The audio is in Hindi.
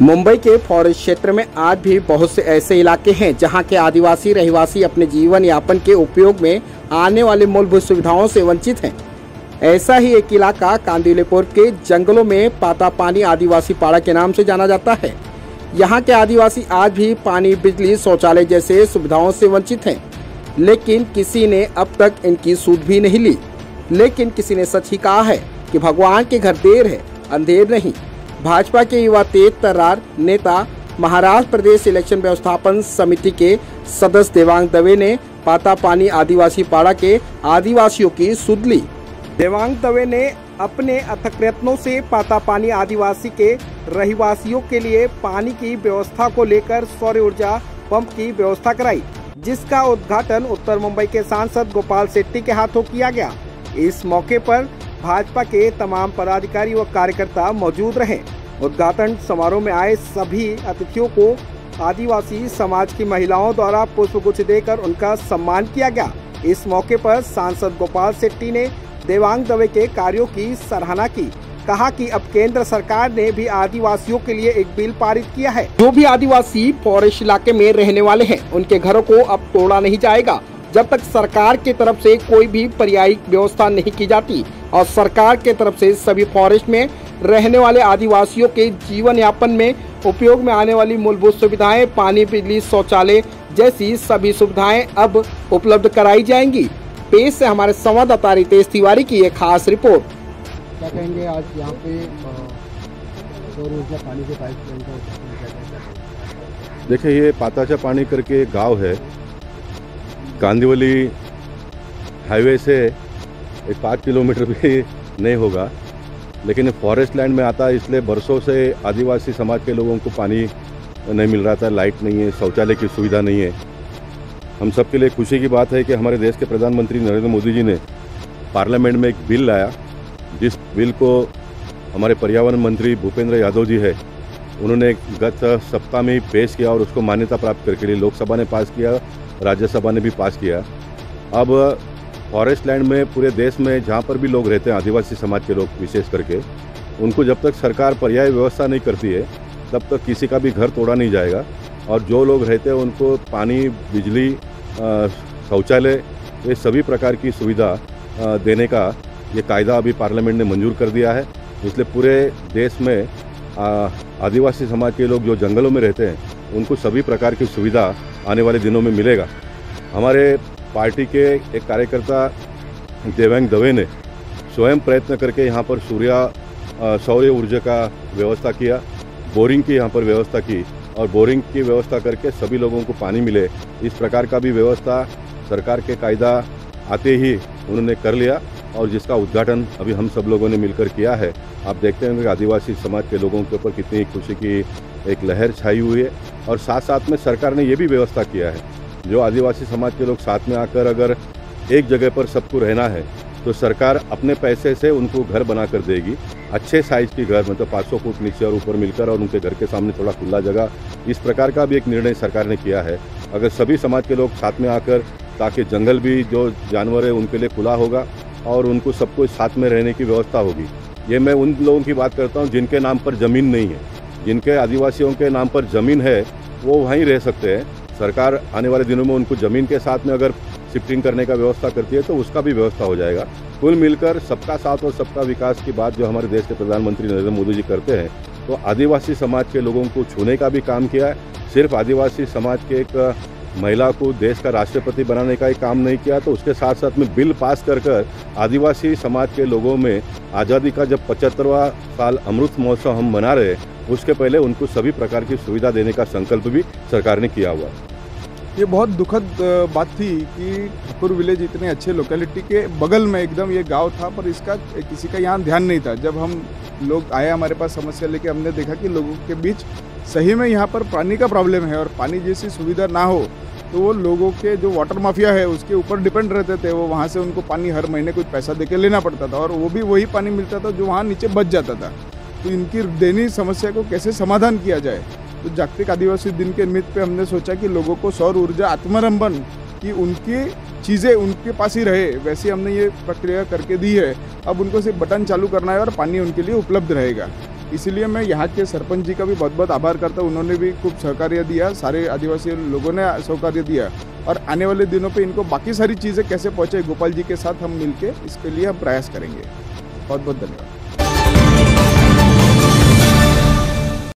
मुंबई के फॉरेस्ट क्षेत्र में आज भी बहुत से ऐसे इलाके हैं जहां के आदिवासी रहवासी अपने जीवन यापन के उपयोग में आने वाली मूलभूत सुविधाओं से वंचित हैं। ऐसा ही एक इलाका कांदिवलीपुर के जंगलों में पातापानी आदिवासी पाड़ा के नाम से जाना जाता है। यहाँ के आदिवासी आज भी पानी, बिजली, शौचालय जैसे सुविधाओं से वंचित हैं, लेकिन किसी ने अब तक इनकी सूद भी नहीं ली। लेकिन किसी ने सच ही कहा है कि भगवान के घर देर है, अंधेर नहीं। भाजपा के युवा तेज तर्रार नेता, महाराष्ट्र प्रदेश इलेक्शन व्यवस्थापन समिति के सदस्य देवांग दवे ने पातापानी आदिवासी पाड़ा के आदिवासियों की सुध ली। देवांग दवे ने अपने अथक प्रयत्नों से पातापानी आदिवासी के रहवासियों के लिए पानी की व्यवस्था को लेकर सौर ऊर्जा पंप की व्यवस्था कराई, जिसका उद्घाटन उत्तर मुंबई के सांसद गोपाल शेट्टी के हाथों किया गया। इस मौके पर भाजपा के तमाम पदाधिकारी व कार्यकर्ता मौजूद रहे। उद्घाटन समारोह में आए सभी अतिथियों को आदिवासी समाज की महिलाओं द्वारा पुष्पगुच्छ देकर उनका सम्मान किया गया। इस मौके पर सांसद गोपाल शेट्टी ने देवांग दवे के कार्यों की सराहना की। कहा कि अब केंद्र सरकार ने भी आदिवासियों के लिए एक बिल पारित किया है। जो भी आदिवासी फॉरेस्ट इलाके में रहने वाले हैं, उनके घरों को अब तोड़ा नहीं जाएगा जब तक सरकार की तरफ से कोई भी पर्यायी व्यवस्था नहीं की जाती और सरकार के तरफ से सभी फॉरेस्ट में रहने वाले आदिवासियों के जीवन यापन में उपयोग में आने वाली मूलभूत सुविधाएं, पानी, बिजली, शौचालय जैसी सभी सुविधाएं अब उपलब्ध कराई जाएंगी। पेश से हमारे संवाददाता रितेश तिवारी की एक खास रिपोर्ट। क्या कहेंगे आज यहाँ पे सौर ऊर्जा पानी के पाइपलाइन का उद्घाटन किया गया? देखिए, ये पाताचा पानी करके एक गांव है, कांदिवली हाईवे से एक 5 किलोमीटर भी नहीं होगा, लेकिन फॉरेस्ट लैंड में आता है, इसलिए बरसों से आदिवासी समाज के लोगों को पानी नहीं मिल रहा था। लाइट नहीं है, शौचालय की सुविधा नहीं है। हम सबके लिए खुशी की बात है कि हमारे देश के प्रधानमंत्री नरेंद्र मोदी जी ने पार्लियामेंट में एक बिल लाया, जिस बिल को हमारे पर्यावरण मंत्री भूपेंद्र यादव जी है, उन्होंने गत सप्ताह में ही पेश किया और उसको मान्यता प्राप्त करके लिए लोकसभा ने पास किया, राज्यसभा ने भी पास किया। अब फॉरेस्ट लैंड में पूरे देश में जहाँ पर भी लोग रहते हैं, आदिवासी समाज के लोग विशेष करके, उनको जब तक सरकार पर्याय व्यवस्था नहीं करती है तब तक किसी का भी घर तोड़ा नहीं जाएगा। और जो लोग रहते हैं उनको पानी, बिजली, शौचालय, ये सभी प्रकार की सुविधा देने का ये कायदा अभी पार्लियामेंट ने मंजूर कर दिया है। इसलिए पूरे देश में आदिवासी समाज के लोग जो जंगलों में रहते हैं उनको सभी प्रकार की सुविधा आने वाले दिनों में मिलेगा। हमारे पार्टी के एक कार्यकर्ता देवांग दवे ने स्वयं प्रयत्न करके यहाँ पर सौर ऊर्जा का व्यवस्था किया, बोरिंग की यहाँ पर व्यवस्था की और बोरिंग की व्यवस्था करके सभी लोगों को पानी मिले, इस प्रकार का भी व्यवस्था सरकार के कायदा आते ही उन्होंने कर लिया और जिसका उद्घाटन अभी हम सब लोगों ने मिलकर किया है। आप देखते हैं कि आदिवासी समाज के लोगों के ऊपर कितनी खुशी की एक लहर छाई हुई है। और साथ साथ में सरकार ने ये भी व्यवस्था किया है, जो आदिवासी समाज के लोग साथ में आकर अगर एक जगह पर सबको रहना है तो सरकार अपने पैसे से उनको घर बना कर देगी। अच्छे साइज की घर, मतलब 500 फुट नीचे और ऊपर मिलकर, और उनके घर के सामने थोड़ा खुला जगह, इस प्रकार का भी एक निर्णय सरकार ने किया है। अगर सभी समाज के लोग साथ में आकर, ताकि जंगल भी जो जानवर है उनके लिए खुला होगा और उनको सबको साथ में रहने की व्यवस्था होगी। ये मैं उन लोगों की बात करता हूँ जिनके नाम पर ज़मीन नहीं है। जिनके आदिवासियों के नाम पर ज़मीन है वो वहीं रह सकते हैं। सरकार आने वाले दिनों में उनको ज़मीन के साथ में अगर शिफ्टिंग करने का व्यवस्था करती है तो उसका भी व्यवस्था हो जाएगा। कुल मिलकर सबका साथ और सबका विकास की बात जो हमारे देश के प्रधानमंत्री नरेंद्र मोदी जी करते हैं, तो आदिवासी समाज के लोगों को छूने का भी काम किया है। सिर्फ आदिवासी समाज के एक महिला को देश का राष्ट्रपति बनाने का ही काम नहीं किया, तो उसके साथ साथ में बिल पास कर आदिवासी समाज के लोगों में आज़ादी का जब 75वां साल अमृत महोत्सव हम मना रहे हैं, उसके पहले उनको सभी प्रकार की सुविधा देने का संकल्प भी सरकार ने किया हुआ। ये बहुत दुखद बात थी कि ठाकुर विलेज इतने अच्छे लोकेलिटी के बगल में एकदम ये गांव था, पर इसका किसी का यहाँ ध्यान नहीं था। जब हम लोग आए हमारे पास समस्या लेके, हमने देखा कि लोगों के बीच सही में यहाँ पर पानी का प्रॉब्लम है और पानी जैसी सुविधा ना हो तो वो लोगों के जो वाटर माफिया है उसके ऊपर डिपेंड रहते थे। वो वहाँ से उनको पानी हर महीने कुछ पैसा देके लेना पड़ता था और वो भी वही पानी मिलता था जो वहाँ नीचे बच जाता था। तो इनकी दैनिक समस्या को कैसे समाधान किया जाए, तो जागतिक आदिवासी दिन के निमित्त पे हमने सोचा कि लोगों को सौर ऊर्जा आत्मरंबन की उनकी चीज़ें उनके पास ही रहे, वैसे हमने ये प्रक्रिया करके दी है। अब उनको सिर्फ बटन चालू करना है और पानी उनके लिए उपलब्ध रहेगा। इसलिए मैं यहाँ के सरपंच जी का भी बहुत बहुत आभार करता हूँ। उन्होंने भी खूब सहकार्य दिया, सारे आदिवासी लोगों ने सहकार्य दिया और आने वाले दिनों पे इनको बाकी सारी चीज़ें कैसे पहुँचे गोपाल जी के साथ हम मिलके इसके लिए हम प्रयास करेंगे। बहुत बहुत धन्यवाद।